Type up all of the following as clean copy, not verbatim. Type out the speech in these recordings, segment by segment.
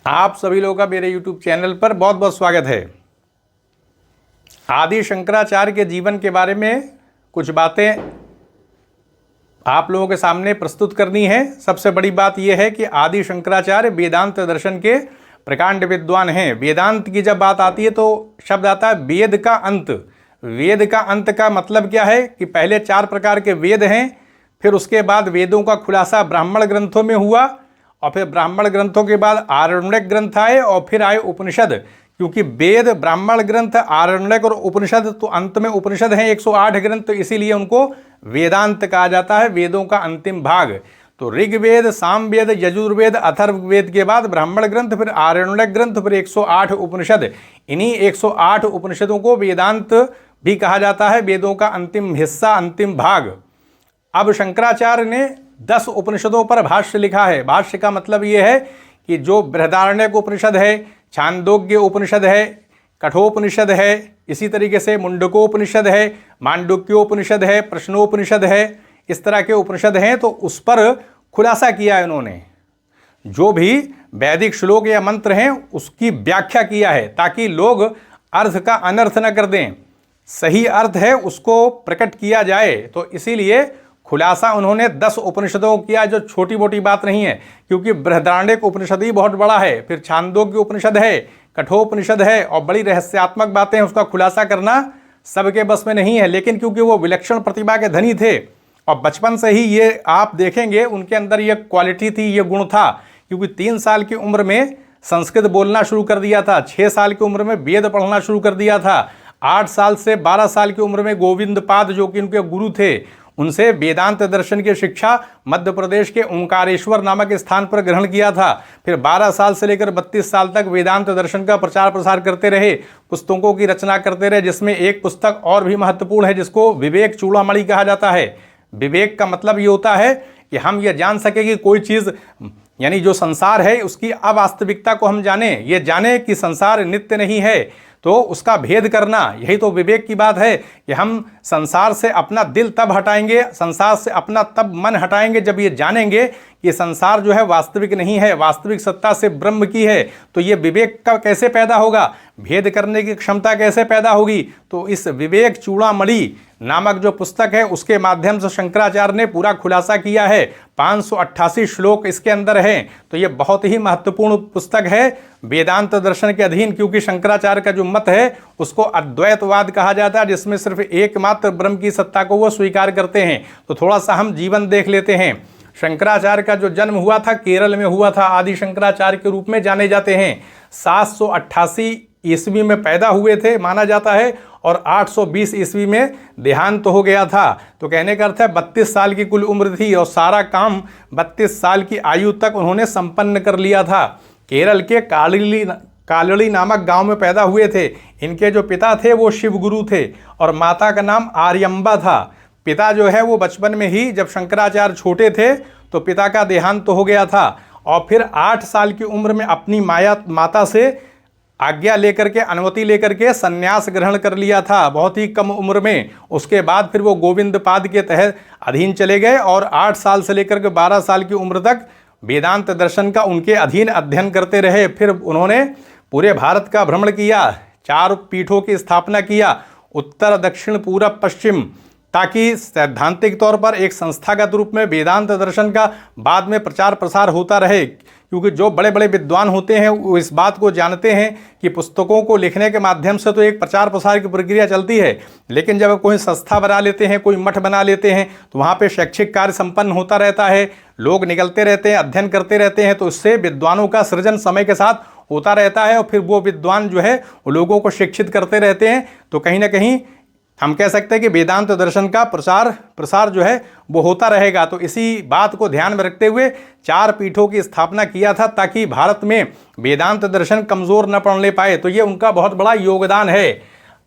आप सभी लोगों का मेरे YouTube चैनल पर बहुत बहुत स्वागत है। आदि शंकराचार्य के जीवन के बारे में कुछ बातें आप लोगों के सामने प्रस्तुत करनी है। सबसे बड़ी बात यह है कि आदि शंकराचार्य वेदांत दर्शन के प्रकांड विद्वान हैं। वेदांत की जब बात आती है तो शब्द आता है वेद का अंत। वेद का अंत का मतलब क्या है कि पहले 4 प्रकार के वेद हैं, फिर उसके बाद वेदों का खुलासा ब्राह्मण ग्रंथों में हुआ, और फिर ब्राह्मण ग्रंथों के बाद आरण्यक ग्रंथ आए, और फिर आए उपनिषद। क्योंकि वेद, ब्राह्मण ग्रंथ, आरण्यक और उपनिषद, तो अंत में उपनिषद हैं 108 ग्रंथ, तो इसीलिए उनको वेदांत कहा जाता है, वेदों का अंतिम भाग। तो ऋग्वेद, सामवेद, यजुर्वेद, अथर्ववेद के बाद ब्राह्मण ग्रंथ, फिर आरण्यक ग्रंथ, फिर 108 उपनिषद। इन्हीं 108 उपनिषदों को वेदांत भी कहा जाता है, वेदों का अंतिम हिस्सा, अंतिम भाग। अब शंकराचार्य ने 10 उपनिषदों पर भाष्य लिखा है। भाष्य का मतलब ये है कि जो बृहदारण्यक उपनिषद है, छांदोग्य उपनिषद है, कठोपनिषद है, इसी तरीके से मुंडकोपनिषद है, मांडुक्योपनिषद है, प्रश्नोपनिषद है, इस तरह के उपनिषद हैं, तो उस पर खुलासा किया है उन्होंने। जो भी वैदिक श्लोक या मंत्र हैं उसकी व्याख्या किया है, ताकि लोग अर्थ का अनर्थ न कर दें। सही अर्थ है उसको प्रकट किया जाए, तो इसीलिए खुलासा उन्होंने 10 उपनिषदों को किया, जो छोटी मोटी बात नहीं है। क्योंकि बृहदारण्यक उपनिषद ही बहुत बड़ा है, फिर छांदोग्य उपनिषद है, कठोपनिषद है, और बड़ी रहस्यात्मक बातें हैं, उसका खुलासा करना सबके बस में नहीं है। लेकिन क्योंकि वो विलक्षण प्रतिभा के धनी थे, और बचपन से ही ये आप देखेंगे उनके अंदर ये क्वालिटी थी, ये गुण था। क्योंकि 3 साल की उम्र में संस्कृत बोलना शुरू कर दिया था, 6 साल की उम्र में वेद पढ़ना शुरू कर दिया था, 8 साल से 12 साल की उम्र में गोविंद पाद, जो कि उनके गुरु थे, उनसे वेदांत दर्शन की शिक्षा मध्य प्रदेश के ओंकारेश्वर नामक स्थान पर ग्रहण किया था। फिर 12 साल से लेकर 32 साल तक वेदांत दर्शन का प्रचार प्रसार करते रहे, पुस्तकों की रचना करते रहे, जिसमें एक पुस्तक और भी महत्वपूर्ण है, जिसको विवेक चूड़ामणि कहा जाता है। विवेक का मतलब ये होता है कि हम ये जान सके कि कोई चीज़, यानी जो संसार है उसकी अवास्तविकता को हम जाने, ये जाने कि संसार नित्य नहीं है, तो उसका भेद करना, यही तो विवेक की बात है। कि हम संसार से अपना दिल तब हटाएंगे, संसार से अपना तब मन हटाएंगे, जब ये जानेंगे कि संसार जो है वास्तविक नहीं है, वास्तविक सत्ता से ब्रह्म की है। तो ये विवेक का कैसे पैदा होगा, भेद करने की क्षमता कैसे पैदा होगी? तो इस विवेक चूड़ामणि नामक जो पुस्तक है उसके माध्यम से शंकराचार्य ने पूरा खुलासा किया है। 588 श्लोक इसके अंदर हैं। तो ये बहुत ही महत्वपूर्ण पुस्तक है वेदांत दर्शन के अधीन। क्योंकि शंकराचार्य का जो मत है उसको अद्वैतवाद कहा जाता है, जिसमें सिर्फ एकमात्र ब्रह्म की सत्ता को वो स्वीकार करते हैं। तो थोड़ा सा हम जीवन देख लेते हैं। शंकराचार्य का जो जन्म हुआ था केरल में हुआ था, आदि शंकराचार्य के रूप में जाने जाते हैं। 788 ईस्वी में पैदा हुए थे माना जाता है, और 820 ईस्वी में देहांत हो गया था। तो कहने का अर्थ है 32 साल की कुल उम्र थी, और सारा काम 32 साल की आयु तक उन्होंने संपन्न कर लिया था। केरल के कालड़ी नामक गांव में पैदा हुए थे। इनके जो पिता थे वो शिव गुरु थे, और माता का नाम आर्यम्बा था। पिता जो है वो बचपन में ही, जब शंकराचार्य छोटे थे तो पिता का देहांत हो गया था, और फिर 8 साल की उम्र में अपनी माता से आज्ञा लेकर के, अनुमति लेकर के संन्यास ग्रहण कर लिया था, बहुत ही कम उम्र में। उसके बाद फिर वो गोविंद पाद के तहत अधीन चले गए, और 8 साल से लेकर के 12 साल की उम्र तक वेदांत दर्शन का उनके अधीन अध्ययन करते रहे। फिर उन्होंने पूरे भारत का भ्रमण किया, 4 पीठों की स्थापना किया, उत्तर, दक्षिण, पूरब, पश्चिम, ताकि सैद्धांतिक तौर पर एक संस्थागत रूप में वेदांत दर्शन का बाद में प्रचार प्रसार होता रहे। क्योंकि जो बड़े बड़े विद्वान होते हैं वो इस बात को जानते हैं कि पुस्तकों को लिखने के माध्यम से तो एक प्रचार प्रसार की प्रक्रिया चलती है, लेकिन जब कोई संस्था बना लेते हैं, कोई मठ बना लेते हैं, तो वहाँ पे शैक्षिक कार्य संपन्न होता रहता है, लोग निकलते रहते हैं, अध्ययन करते रहते हैं, तो इससे विद्वानों का सृजन समय के साथ होता रहता है, और फिर वो विद्वान जो है वो लोगों को शिक्षित करते रहते हैं। तो कहीं ना कहीं हम कह सकते हैं कि वेदांत दर्शन का प्रसार जो है वो होता रहेगा। तो इसी बात को ध्यान में रखते हुए 4 पीठों की स्थापना किया था, ताकि भारत में वेदांत दर्शन कमज़ोर न पड़ने पाए। तो ये उनका बहुत बड़ा योगदान है।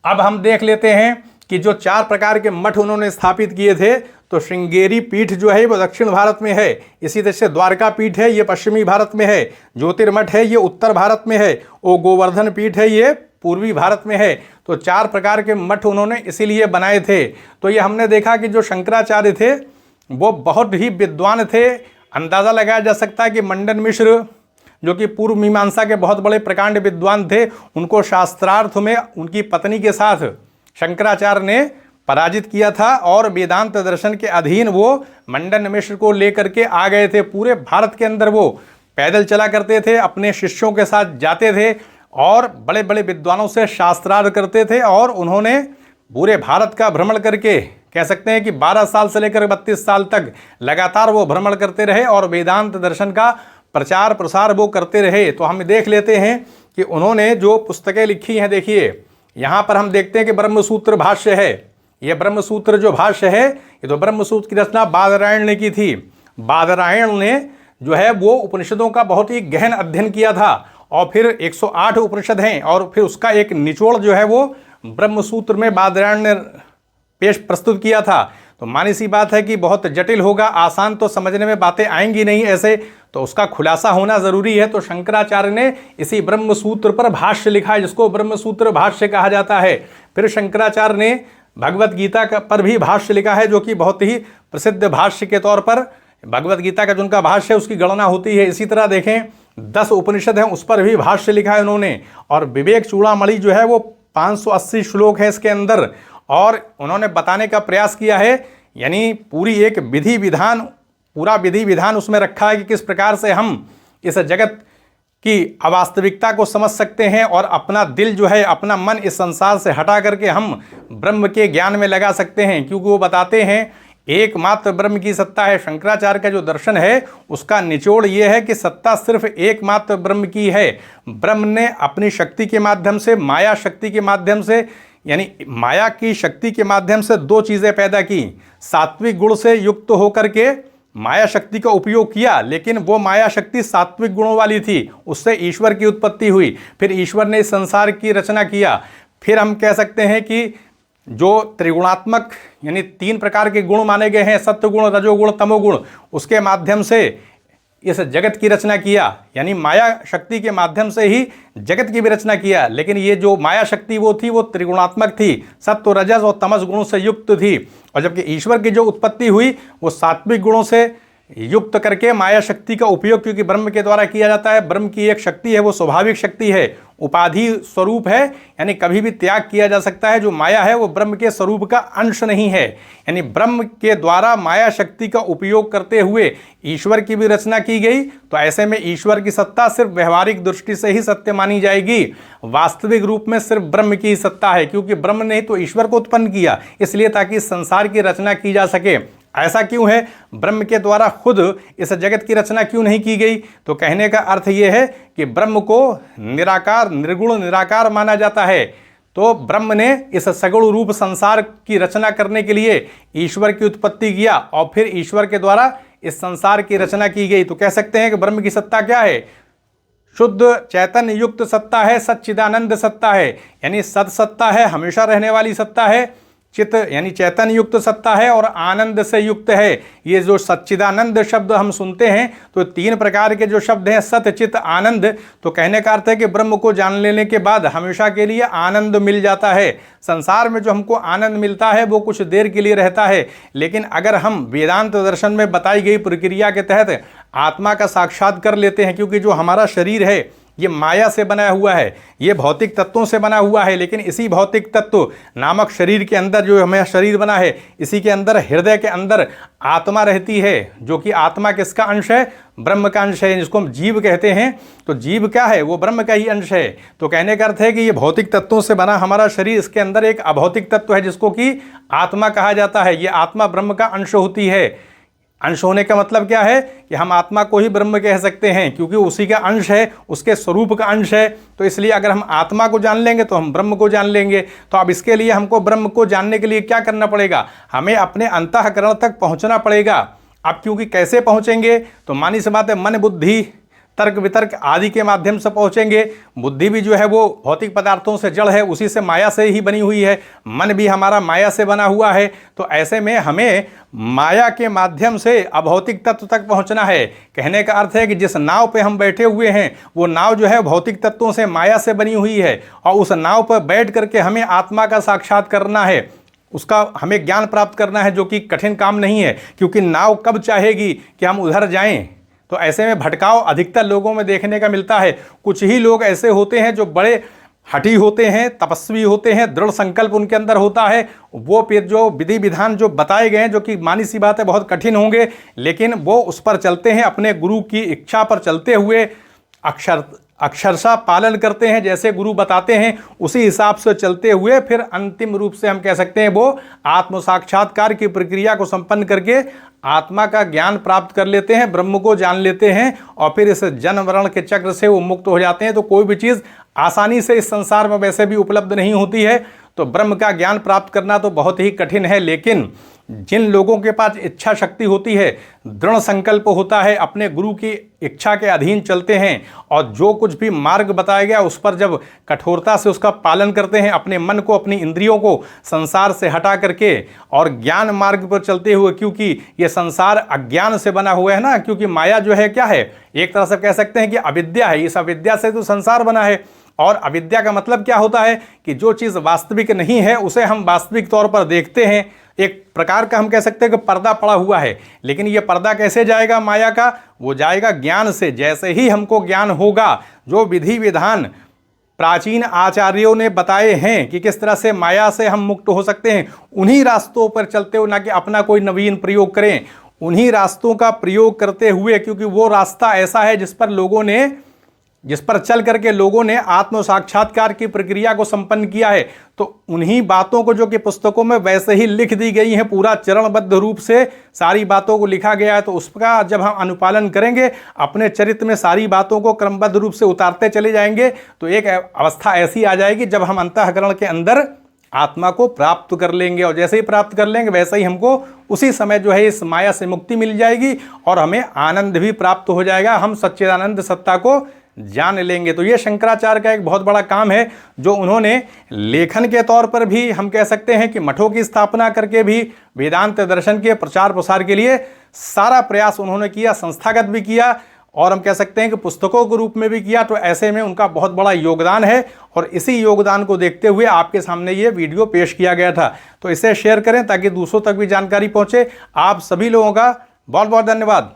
अब हम देख लेते हैं कि जो 4 प्रकार के मठ उन्होंने स्थापित किए थे, तो श्रृंगेरी पीठ जो है वो दक्षिण भारत में है, इसी तरह से द्वारका पीठ है ये पश्चिमी भारत में है, ज्योतिर्मठ है ये उत्तर भारत में है, और गोवर्धन पीठ है ये पूर्वी भारत में है। तो 4 प्रकार के मठ उन्होंने इसीलिए बनाए थे। तो ये हमने देखा कि जो शंकराचार्य थे वो बहुत ही विद्वान थे। अंदाज़ा लगाया जा सकता है कि मंडन मिश्र, जो कि पूर्व मीमांसा के बहुत बड़े प्रकांड विद्वान थे, उनको शास्त्रार्थ में उनकी पत्नी के साथ शंकराचार्य ने पराजित किया था और वेदांत दर्शन के अधीन वो मंडन मिश्र को लेकर के आ गए थे। पूरे भारत के अंदर वो पैदल चला करते थे, अपने शिष्यों के साथ जाते थे और बड़े बड़े विद्वानों से शास्त्रार्थ करते थे और उन्होंने पूरे भारत का भ्रमण करके कह सकते हैं कि 12 साल से लेकर 32 साल तक लगातार वो भ्रमण करते रहे और वेदांत दर्शन का प्रचार प्रसार वो करते रहे। तो हम देख लेते हैं कि उन्होंने जो पुस्तकें लिखी हैं, देखिए यहाँ पर हम देखते हैं कि ब्रह्मसूत्र भाष्य है। ये ब्रह्मसूत्र जो भाष्य है, ये तो ब्रह्मसूत्र की रचना बादरायण ने की थी। बादरायण ने जो है वो उपनिषदों का बहुत ही गहन अध्ययन किया था और फिर 108 उपनिषद हैं और फिर उसका एक निचोड़ जो है वो ब्रह्मसूत्र में बादरायण ने प्रस्तुत किया था। तो मानी सी बात है कि बहुत जटिल होगा, आसान तो समझने में बातें आएंगी नहीं ऐसे, तो उसका खुलासा होना ज़रूरी है। तो शंकराचार्य ने इसी ब्रह्मसूत्र पर भाष्य लिखा है, जिसको ब्रह्मसूत्र भाष्य कहा जाता है। फिर शंकराचार्य ने भगवत गीता पर भी भाष्य लिखा है, जो कि बहुत ही प्रसिद्ध भाष्य के तौर पर भगवत गीता का जो उनका भाष्य है उसकी गणना होती है। इसी तरह देखें 10 उपनिषद हैं, उस पर भी भाष्य लिखा है उन्होंने। और विवेक चूड़ामणि जो है वो 580 श्लोक है इसके अंदर, और उन्होंने बताने का प्रयास किया है, यानी पूरी एक विधि विधान, पूरा विधि विधान उसमें रखा है कि किस प्रकार से हम इस जगत की अवास्तविकता को समझ सकते हैं और अपना दिल जो है, अपना मन इस संसार से हटा करके हम ब्रह्म के ज्ञान में लगा सकते हैं। क्योंकि वो बताते हैं एकमात्र ब्रह्म की सत्ता है। शंकराचार्य का जो दर्शन है उसका निचोड़ ये है कि सत्ता सिर्फ एकमात्र ब्रह्म की है। ब्रह्म ने अपनी शक्ति के माध्यम से, माया शक्ति के माध्यम से, यानी माया की शक्ति के माध्यम से 2 चीज़ें पैदा की। सात्विक गुण से युक्त होकर के माया शक्ति का उपयोग किया, लेकिन वो माया शक्ति सात्विक गुणों वाली थी, उससे ईश्वर की उत्पत्ति हुई। फिर ईश्वर ने इस संसार की रचना किया। फिर हम कह सकते हैं कि जो त्रिगुणात्मक यानी 3 प्रकार के गुण माने गए हैं, सत्वगुण, रजोगुण, तमोगुण, उसके माध्यम से इस जगत की रचना किया। यानी माया शक्ति के माध्यम से ही जगत की भी रचना किया। लेकिन ये जो माया शक्ति वो थी, वो त्रिगुणात्मक थी, सत्व, रजस और तमस गुणों से युक्त थी। और जबकि ईश्वर की जो उत्पत्ति हुई वो सात्विक गुणों से युक्त करके माया शक्ति का उपयोग क्योंकि ब्रह्म के द्वारा किया जाता है। ब्रह्म की एक शक्ति है, वो स्वाभाविक शक्ति है, उपाधि स्वरूप है, यानी कभी भी त्याग किया जा सकता है। जो माया है वो ब्रह्म के स्वरूप का अंश नहीं है। यानी ब्रह्म के द्वारा माया शक्ति का उपयोग करते हुए ईश्वर की भी रचना की गई। तो ऐसे में ईश्वर की सत्ता सिर्फ व्यवहारिक दृष्टि से ही सत्य मानी जाएगी, वास्तविक रूप में सिर्फ ब्रह्म की ही सत्ता है। क्योंकि ब्रह्म ने तो ईश्वर को उत्पन्न किया, इसलिए ताकि संसार की रचना की जा सके। ऐसा क्यों है? ब्रह्म के द्वारा खुद इस जगत की रचना क्यों नहीं की गई? तो कहने का अर्थ यह है कि ब्रह्म को निराकार, निर्गुण, निराकार माना जाता है। तो ब्रह्म ने इस सगुण रूप संसार की रचना करने के लिए ईश्वर की उत्पत्ति किया और फिर ईश्वर के द्वारा इस संसार की रचना की गई। तो कह सकते हैं कि ब्रह्म की सत्ता क्या है? शुद्ध चैतन्य युक्त सत्ता है, सच्चिदानंद सत्ता है, यानी सत सत्ता है, हमेशा रहने वाली सत्ता है। चित्त यानी चैतन्य युक्त सत्ता है और आनंद से युक्त है। ये जो सच्चिदानंद शब्द हम सुनते हैं तो 3 प्रकार के जो शब्द हैं, सत, चित्त, आनंद। तो कहने का अर्थ है कि ब्रह्म को जान लेने के बाद हमेशा के लिए आनंद मिल जाता है। संसार में जो हमको आनंद मिलता है वो कुछ देर के लिए रहता है, लेकिन अगर हम वेदांत दर्शन में बताई गई प्रक्रिया के तहत आत्मा का साक्षात कर लेते हैं, क्योंकि जो हमारा शरीर है ये माया से बना हुआ है, ये भौतिक तत्वों से बना हुआ है, लेकिन इसी भौतिक तत्व नामक शरीर के अंदर जो हमें शरीर बना है, इसी के अंदर हृदय के अंदर आत्मा रहती है, जो कि आत्मा किसका अंश है? ब्रह्म का अंश है, जिसको हम जीव कहते हैं। तो जीव क्या है? वो ब्रह्म का ही अंश है। तो कहने का अर्थ है कि ये भौतिक तत्वों से बना हमारा शरीर, इसके अंदर एक अभौतिक तत्व है जिसको कि आत्मा कहा जाता है। ये आत्मा ब्रह्म का अंश होती है। अंश होने का मतलब क्या है कि हम आत्मा को ही ब्रह्म कह सकते हैं, क्योंकि उसी का अंश है, उसके स्वरूप का अंश है। तो इसलिए अगर हम आत्मा को जान लेंगे तो हम ब्रह्म को जान लेंगे। तो अब इसके लिए हमको ब्रह्म को जानने के लिए क्या करना पड़ेगा? हमें अपने अंतःकरण तक पहुंचना पड़ेगा। अब क्योंकि कैसे पहुंचेंगे? तो मानी सी बात है, मन, बुद्धि, तर्क वितर्क आदि के माध्यम से पहुंचेंगे। बुद्धि भी जो है वो भौतिक पदार्थों से जड़ है, उसी से माया से ही बनी हुई है। मन भी हमारा माया से बना हुआ है। तो ऐसे में हमें माया के माध्यम से अभौतिक तत्व तक पहुंचना है। कहने का अर्थ है कि जिस नाव पे हम बैठे हुए हैं वो नाव जो है भौतिक तत्वों से, माया से बनी हुई है, और उस नाव पर बैठ करके हमें आत्मा का साक्षात करना है, उसका हमें ज्ञान प्राप्त करना है, जो कि कठिन काम नहीं है। क्योंकि नाव कब चाहेगी कि हम उधर जाएं, तो ऐसे में भटकाव अधिकतर लोगों में देखने का मिलता है। कुछ ही लोग ऐसे होते हैं जो बड़े हठी होते हैं, तपस्वी होते हैं, दृढ़ संकल्प उनके अंदर होता है। वो फिर जो विधि विधान जो बताए गए हैं, जो कि मानी सी बात है बहुत कठिन होंगे, लेकिन वो उस पर चलते हैं, अपने गुरु की इच्छा पर चलते हुए अक्षरशः पालन करते हैं, जैसे गुरु बताते हैं उसी हिसाब से चलते हुए फिर अंतिम रूप से हम कह सकते हैं वो आत्म साक्षात्कार की प्रक्रिया को संपन्न करके आत्मा का ज्ञान प्राप्त कर लेते हैं, ब्रह्म को जान लेते हैं और फिर इस जन्म मरण के चक्र से वो मुक्त हो जाते हैं। तो कोई भी चीज़ आसानी से इस संसार में वैसे भी उपलब्ध नहीं होती है, तो ब्रह्म का ज्ञान प्राप्त करना तो बहुत ही कठिन है। लेकिन जिन लोगों के पास इच्छा शक्ति होती है, दृढ़ संकल्प होता है, अपने गुरु की इच्छा के अधीन चलते हैं और जो कुछ भी मार्ग बताया गया उस पर जब कठोरता से उसका पालन करते हैं, अपने मन को, अपनी इंद्रियों को संसार से हटा करके और ज्ञान मार्ग पर चलते हुए, क्योंकि ये संसार अज्ञान से बना हुआ है ना, क्योंकि माया जो है क्या है, एक तरह से कह सकते हैं कि अविद्या है। इस अविद्या से तो संसार बना है और अविद्या का मतलब क्या होता है कि जो चीज़ वास्तविक नहीं है उसे हम वास्तविक तौर पर देखते हैं। एक प्रकार का हम कह सकते हैं कि पर्दा पड़ा हुआ है, लेकिन ये पर्दा कैसे जाएगा माया का? वो जाएगा ज्ञान से। जैसे ही हमको ज्ञान होगा, जो विधि विधान प्राचीन आचार्यों ने बताए हैं कि किस तरह से माया से हम मुक्त हो सकते हैं, उन्हीं रास्तों पर चलते हो, ना कि अपना कोई नवीन प्रयोग करें, उन्हीं रास्तों का प्रयोग करते हुए, क्योंकि वो रास्ता ऐसा है जिस पर चल करके लोगों ने आत्म साक्षात्कार की प्रक्रिया को संपन्न किया है। तो उन्हीं बातों को जो कि पुस्तकों में वैसे ही लिख दी गई हैं, पूरा चरणबद्ध रूप से सारी बातों को लिखा गया है, तो उसका जब हम अनुपालन करेंगे, अपने चरित्र में सारी बातों को क्रमबद्ध रूप से उतारते चले जाएंगे, तो एक अवस्था ऐसी आ जाएगी जब हम अंतःकरण के अंदर आत्मा को प्राप्त कर लेंगे। और जैसे ही प्राप्त कर लेंगे वैसे ही हमको उसी समय जो है इस माया से मुक्ति मिल जाएगी और हमें आनंद भी प्राप्त हो जाएगा, हम सच्चिदानंद सत्ता को जान लेंगे। तो ये शंकराचार्य का एक बहुत बड़ा काम है, जो उन्होंने लेखन के तौर पर भी हम कह सकते हैं कि मठों की स्थापना करके भी वेदांत दर्शन के प्रचार प्रसार के लिए सारा प्रयास उन्होंने किया, संस्थागत भी किया और हम कह सकते हैं कि पुस्तकों के रूप में भी किया। तो ऐसे में उनका बहुत बड़ा योगदान है और इसी योगदान को देखते हुए आपके सामने ये वीडियो पेश किया गया था। तो इसे शेयर करें ताकि दूसरों तक भी जानकारी पहुँचे। आप सभी लोगों का बहुत बहुत धन्यवाद।